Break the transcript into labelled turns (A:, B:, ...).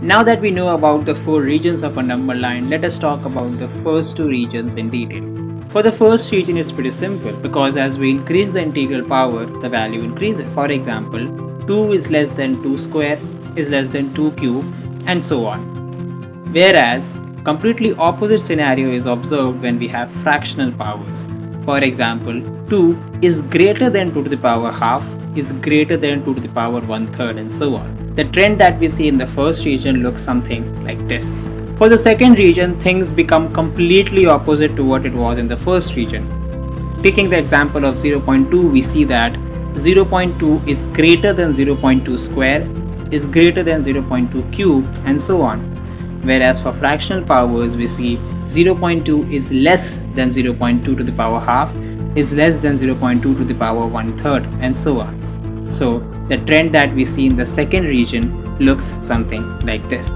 A: Now that we know about the 4 regions of a number line, let us talk about the first 2 regions in detail. For the first region, it's pretty simple because as we increase the integral power, the value increases. For example, 2 is less than 2 square is less than 2 cube and so on. Whereas, completely opposite scenario is observed when we have fractional powers. For example, 2 is greater than 2 to the power half is greater than 2 to the power 1/3 and so on. The trend that we see in the first region looks something like this. For the second region, things become completely opposite to what it was in the first region. Taking the example of 0.2, we see that 0.2 is greater than 0.2 square, is greater than 0.2 cube and so on. Whereas for fractional powers, we see 0.2 is less than 0.2 to the power half, is less than 0.2 to the power 1/3 and so on. So the trend that we see in the second region looks something like this.